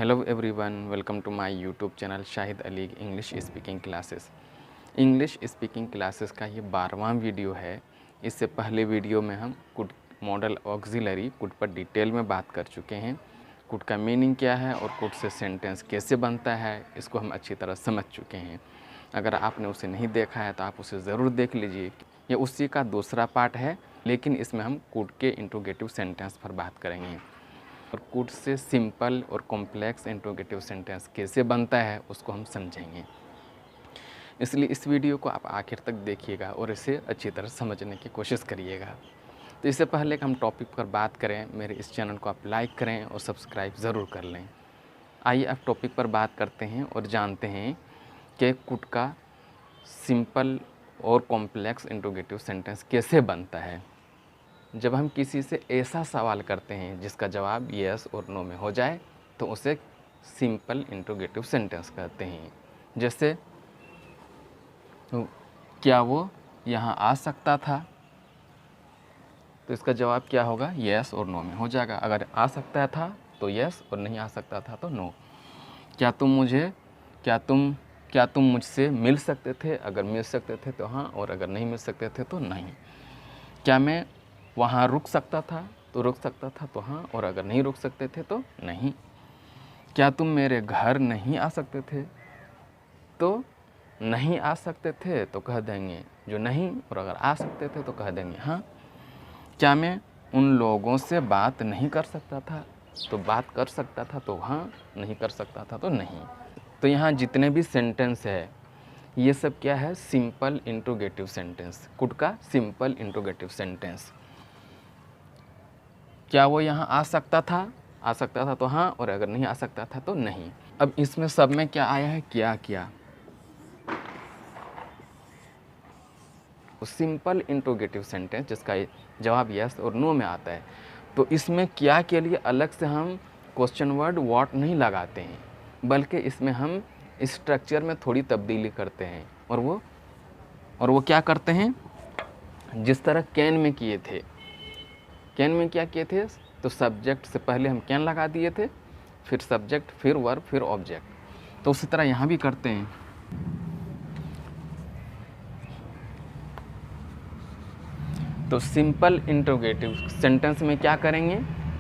Hello everyone, welcome to my YouTube channel Shahid Ali English speaking classes. English speaking classes का ये 12वां video है। इससे पहले वीडियो में हम कुड मॉडल ऑक्सिलरी कुड पर डिटेल में बात कर चुके हैं। कुड का मीनिंग क्या है और कुड से सेंटेंस कैसे बनता है, इसको हम अच्छी तरह समझ चुके हैं। अगर आपने उसे नहीं देखा है तो आप उसे ज़रूर देख लीजिए। ये उसी का दूसरा पार्ट है, लेकिन इसमें हम कुड के इंट्रोगेटिव सेंटेंस पर बात करेंगे और कुड से सिंपल और कॉम्प्लेक्स इंट्रोगेटिव सेंटेंस कैसे बनता है उसको हम समझेंगे। इसलिए इस वीडियो को आप आखिर तक देखिएगा और इसे अच्छी तरह समझने की कोशिश करिएगा। तो इससे पहले कि हम टॉपिक पर बात करें, मेरे इस चैनल को आप लाइक करें और सब्सक्राइब ज़रूर कर लें। आइए अब टॉपिक पर बात करते हैं और जानते हैं कि कुड का सिंपल और कॉम्प्लेक्स इंट्रोगेटिव सेंटेंस कैसे बनता है। जब हम किसी से ऐसा सवाल करते हैं जिसका जवाब यस और नो में हो जाए तो उसे सिंपल इंट्रोगेटिव सेंटेंस कहते हैं। जैसे क्या वो यहाँ आ सकता था, तो इसका जवाब क्या होगा, यस और नो में हो जाएगा। अगर आ सकता था तो यस और नहीं आ सकता था तो नो। क्या तुम मुझसे मिल सकते थे, अगर मिल सकते थे तो हाँ और अगर नहीं मिल सकते थे तो नहीं। क्या मैं वहाँ रुक सकता था, तो रुक सकता था तो हाँ और अगर नहीं रुक सकते थे तो नहीं। क्या तुम मेरे घर नहीं आ सकते थे, तो नहीं आ सकते थे तो कह देंगे जो नहीं, और अगर आ सकते थे तो कह देंगे हाँ। क्या मैं उन लोगों से बात नहीं कर सकता था, तो बात कर सकता था तो हाँ, नहीं कर सकता था तो नहीं। तो यहाँ जितने भी सेंटेंस है ये सब क्या है, सिंपल इंट्रोगेटिव सेंटेंस, कुड का सिंपल इंट्रोगेटिव सेंटेंस। क्या वो यहाँ आ सकता था तो हाँ और अगर नहीं आ सकता था तो नहीं। अब इसमें सब में क्या आया है, क्या तो सिंपल इंट्रोगेटिव सेंटेंस जिसका जवाब यस और नो में आता है, तो इसमें क्या के लिए अलग से हम क्वेश्चन वर्ड व्हाट नहीं लगाते हैं, बल्कि इसमें हम स्ट्रक्चर में थोड़ी तब्दीली करते हैं। और वो क्या करते हैं, जिस तरह कैन में किए थे। कैन में क्या किए थे, तो सब्जेक्ट से पहले हम कैन लगा दिए थे, फिर सब्जेक्ट, फिर वर्ब, फिर ऑब्जेक्ट। तो उसी तरह यहाँ भी करते हैं। तो सिंपल इंट्रोगेटिव सेंटेंस में क्या करेंगे,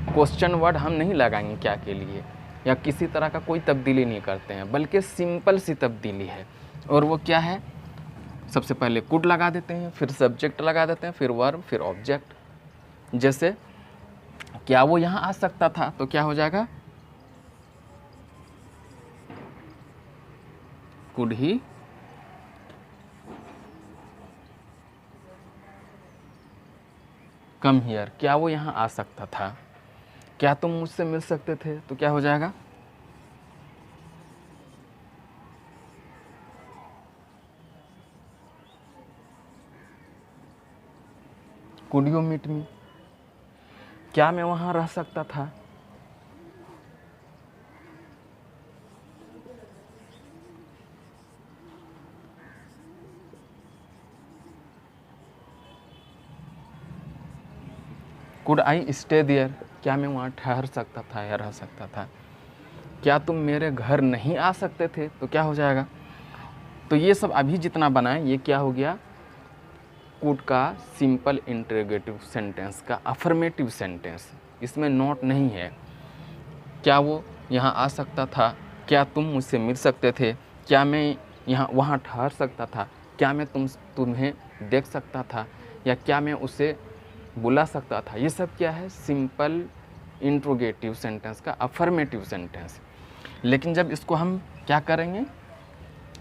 क्वेश्चन वर्ड हम नहीं लगाएंगे क्या के लिए, या किसी तरह का कोई तब्दीली नहीं करते हैं, बल्कि सिंपल सी तब्दीली है। और वो क्या है, सबसे पहले कुड लगा देते हैं, फिर सब्जेक्ट लगा देते हैं, फिर वर्ब, फिर ऑब्जेक्ट। जैसे क्या वो यहाँ आ सकता था, तो क्या हो जाएगा, कुड ही कम हियर। क्या वो यहाँ आ सकता था। क्या तुम मुझसे मिल सकते थे, तो क्या हो जाएगा, कुड यू मीट मी। क्या मैं वहाँ रह सकता था, कुड आई स्टे देयर। क्या मैं वहाँ ठहर सकता था या रह सकता था। क्या तुम मेरे घर नहीं आ सकते थे, तो क्या हो जाएगा। तो ये सब अभी जितना बनाए ये क्या हो गया, कुड का सिंपल इंट्रोगेटिव सेंटेंस का अफर्मेटिव सेंटेंस। इसमें नॉट नहीं है। क्या वो यहाँ आ सकता था, क्या तुम मुझसे मिल सकते थे, क्या मैं वहाँ ठहर सकता था, क्या मैं तुम्हें देख सकता था, या क्या मैं उसे बुला सकता था। ये सब क्या है, सिंपल इंट्रोगेटिव सेंटेंस का अफर्मेटिव सेंटेंस। लेकिन जब इसको हम क्या करेंगे,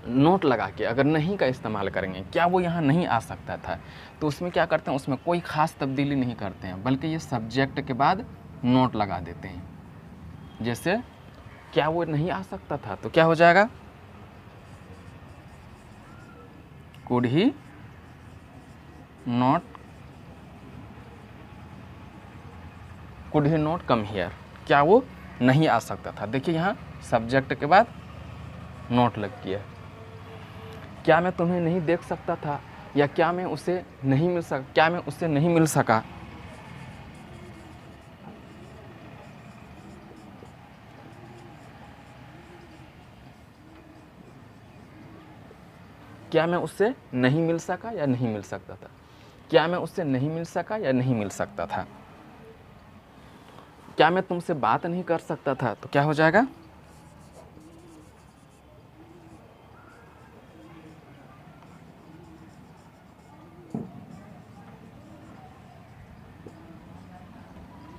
नोट लगा के अगर नहीं का इस्तेमाल करेंगे, क्या वो यहाँ नहीं आ सकता था, तो उसमें क्या करते हैं, उसमें कोई ख़ास तब्दीली नहीं करते हैं, बल्कि ये सब्जेक्ट के बाद नोट लगा देते हैं। जैसे क्या वो नहीं आ सकता था, तो क्या हो जाएगा, could he not come here. क्या वो नहीं आ सकता था, देखिए यहाँ सब्जेक्ट के बाद नोट लग गया। क्या मैं तुम्हें नहीं देख सकता था, या क्या मैं उससे नहीं मिल सका। क्या मैं उससे नहीं मिल सका या नहीं मिल सकता था? क्या मैं उससे नहीं मिल सका या नहीं मिल सकता था? क्या मैं तुमसे बात नहीं कर सकता था? तो क्या हो जाएगा?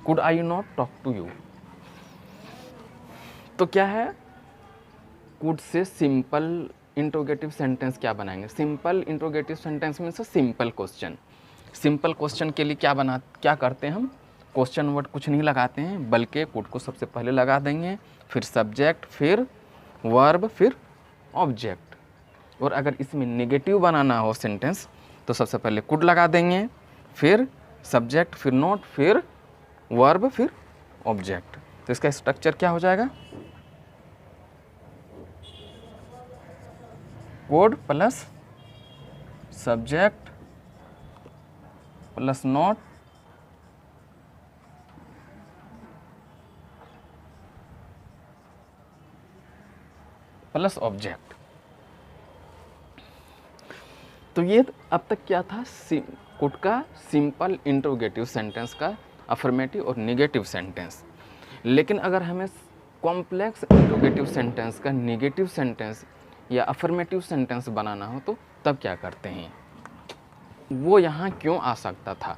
Could I not talk to you? तो क्या है, could say simple interrogative sentence क्या बनाएंगे? सिंपल इंट्रोगेटिव सेंटेंस में से सिंपल क्वेश्चन। सिंपल क्वेश्चन के लिए क्या करते हैं हम? क्वेश्चन वर्ड कुछ नहीं लगाते हैं, बल्कि कुड को सबसे पहले लगा देंगे, फिर सब्जेक्ट, फिर वर्ब, फिर ऑब्जेक्ट। और अगर इसमें नेगेटिव बनाना हो सेंटेंस तो सबसे पहले कुड लगा देंगे, फिर सब्जेक्ट, फिर नॉट, फिर वर्ब, फिर ऑब्जेक्ट। तो इसका स्ट्रक्चर क्या हो जाएगा? Code plus subject plus not plus object. तो ये अब तक क्या था? कोड का सिंपल इंट्रोगेटिव सेंटेंस का अफर्मेटिव और नेगेटिव सेंटेंस। लेकिन अगर हमें कॉम्प्लेक्स इंट्रोगेटिव सेंटेंस का नेगेटिव सेंटेंस या अफर्मेटिव सेंटेंस बनाना हो तो तब क्या करते हैं? वो यहाँ क्यों आ सकता था?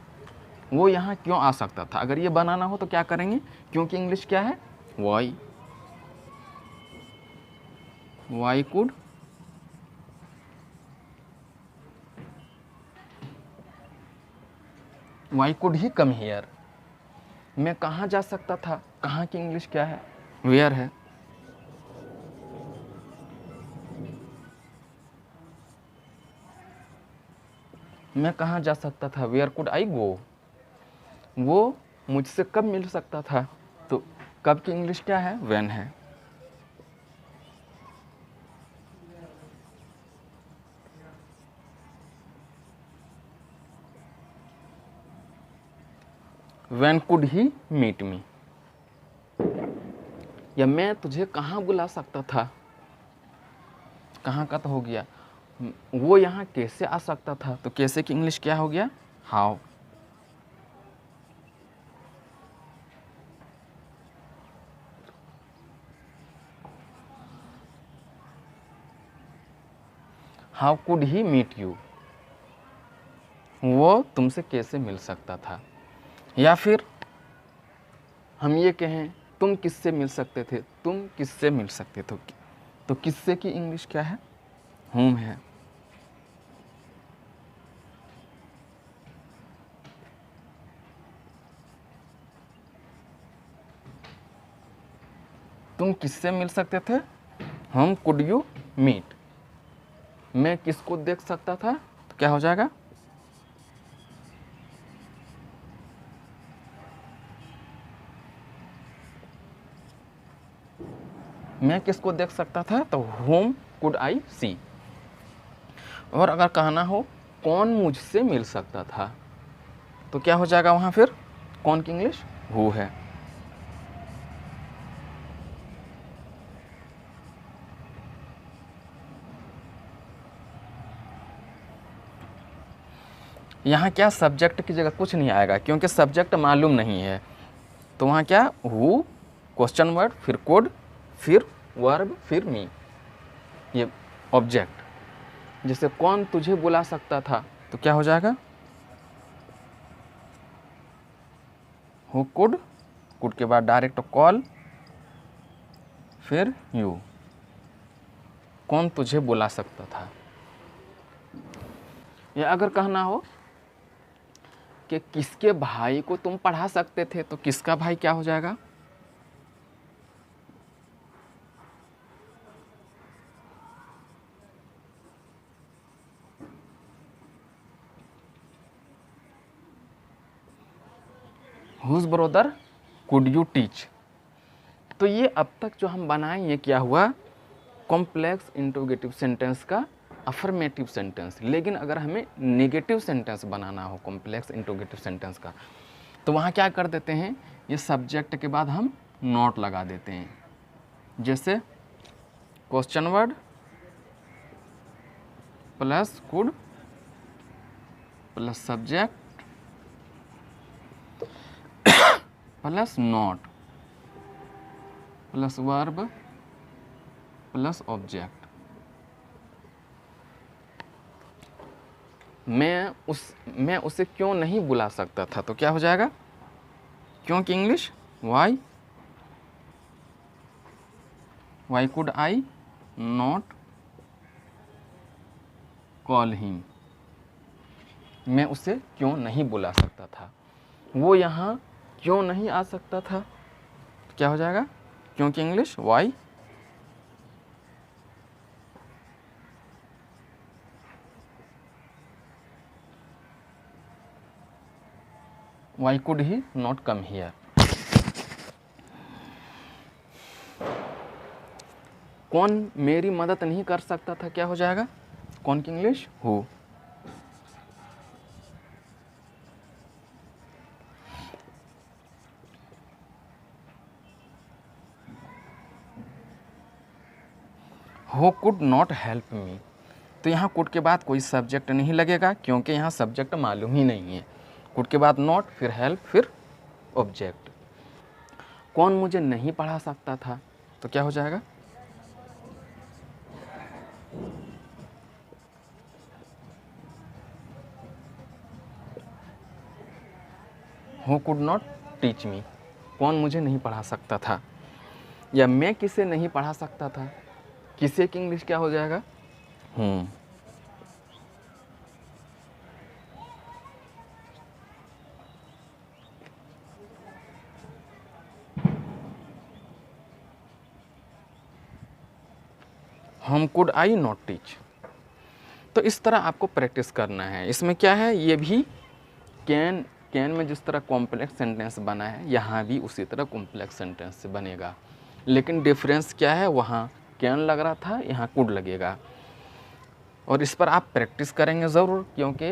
वो यहाँ क्यों आ सकता था? अगर ये बनाना हो तो क्या करेंगे? क्योंकि इंग्लिश क्या है? Y could he come here. मैं कहाँ जा सकता था? कहाँ की इंग्लिश क्या है? वेयर है। मैं कहाँ जा सकता था? वेयर कुड आई गो। वो मुझसे कब मिल सकता था? तो कब की इंग्लिश क्या है? व्हेन है। When could he meet me. या मैं तुझे कहाँ बुला सकता था? कहाँ का तो हो गया। वो यहाँ कैसे आ सकता था? तो कैसे की इंग्लिश क्या हो गया? How. How could he meet you. वो तुमसे कैसे मिल सकता था? या फिर हम ये कहें, तुम किससे मिल सकते थे? तुम किससे मिल सकते थे? तो किससे की इंग्लिश क्या है? whom है। तुम किससे मिल सकते थे? हम कुड यू मीट। मैं किसको देख सकता था? तो क्या हो जाएगा? मैं किसको देख सकता था? तो whom could I see। और अगर कहना हो कौन मुझसे मिल सकता था तो क्या हो जाएगा वहां फिर? कौन की इंग्लिश? हु है। यहाँ क्या सब्जेक्ट की जगह कुछ नहीं आएगा क्योंकि सब्जेक्ट मालूम नहीं है। तो वहाँ क्या? हु, क्वेश्चन वर्ड, फिर कोड, फिर वर्ब, फिर मी, ये ऑब्जेक्ट। जैसे कौन तुझे बुला सकता था तो क्या हो जाएगा? हु कुड, कुड के बाद डायरेक्ट कॉल, फिर यू, कौन तुझे बुला सकता था। या अगर कहना हो कि किसके भाई को तुम पढ़ा सकते थे तो किसका भाई क्या हो जाएगा? Whose brother could you teach. तो ये अब तक जो हम बनाए ये क्या हुआ? कॉम्प्लेक्स इंट्रोगेटिव सेंटेंस का अफर्मेटिव सेंटेंस। लेकिन अगर हमें नेगेटिव सेंटेंस बनाना हो कॉम्प्लेक्स इंट्रोगेटिव सेंटेंस का तो वहाँ क्या कर देते हैं? ये सब्जेक्ट के बाद हम नॉट लगा देते हैं। जैसे question word, plus could plus subject plus not plus verb plus object. मैं उसे क्यों नहीं बुला सकता था, तो क्या हो जाएगा, क्योंकि English Y could I not call him. मैं उसे क्यों नहीं बुला सकता था, वो यहाँ क्यों नहीं आ सकता था, तो क्या हो जाएगा, क्योंकि English Y could he not come here. कौन मेरी मदद नहीं कर सकता था, क्या हो जाएगा, कौन की English who. Who could not help me, तो यहाँ कुड के बाद कोई सब्जेक्ट नहीं लगेगा क्योंकि यहाँ सब्जेक्ट मालूम ही नहीं है। कुड के बाद नॉट, फिर हेल्प, फिर ऑब्जेक्ट। कौन मुझे नहीं पढ़ा सकता था, तो क्या हो जाएगा, who could not teach me, कौन मुझे नहीं पढ़ा सकता था। या मैं किसे नहीं पढ़ा सकता था, किसे की इंग्लिश क्या हो जाएगा, हम कुड आई नॉट टीच। तो इस तरह आपको प्रैक्टिस करना है। इसमें क्या है, ये भी कैन में जिस तरह कॉम्प्लेक्स सेंटेंस बना है, यहाँ भी उसी तरह कॉम्प्लेक्स सेंटेंस से बनेगा, लेकिन डिफरेंस क्या है, वहाँ कैन लग रहा था, यहाँ कुड लगेगा। और इस पर आप प्रैक्टिस करेंगे ज़रूर, क्योंकि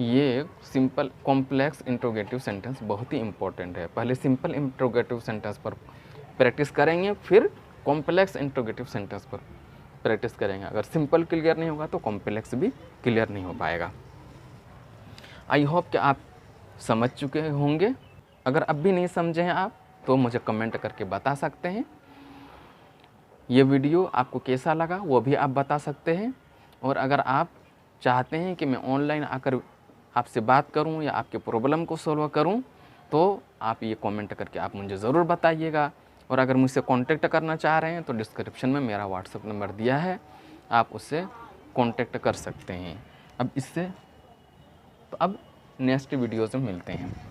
ये सिंपल कॉम्प्लेक्स इंट्रोगेटिव सेंटेंस बहुत ही इम्पोर्टेंट है। पहले सिंपल इंट्रोगेटिव सेंटेंस पर प्रैक्टिस करेंगे, फिर कॉम्प्लेक्स इंट्रोगेटिव सेंटेंस पर प्रैक्टिस करेंगे। अगर सिंपल क्लियर नहीं होगा तो कॉम्प्लेक्स भी क्लियर नहीं हो पाएगा। आई होप कि आप समझ चुके होंगे। अगर अब भी नहीं समझे हैं आप, तो मुझे कमेंट करके बता सकते हैं। ये वीडियो आपको कैसा लगा वो भी आप बता सकते हैं। और अगर आप चाहते हैं कि मैं ऑनलाइन आकर आपसे बात करूं या आपके प्रॉब्लम को सॉल्व करूं, तो आप ये कमेंट करके आप मुझे ज़रूर बताइएगा। और अगर मुझसे कांटेक्ट करना चाह रहे हैं तो डिस्क्रिप्शन में मेरा व्हाट्सएप नंबर दिया है, आप उससे कांटेक्ट कर सकते हैं। अब नेक्स्ट वीडियोज़ में मिलते हैं।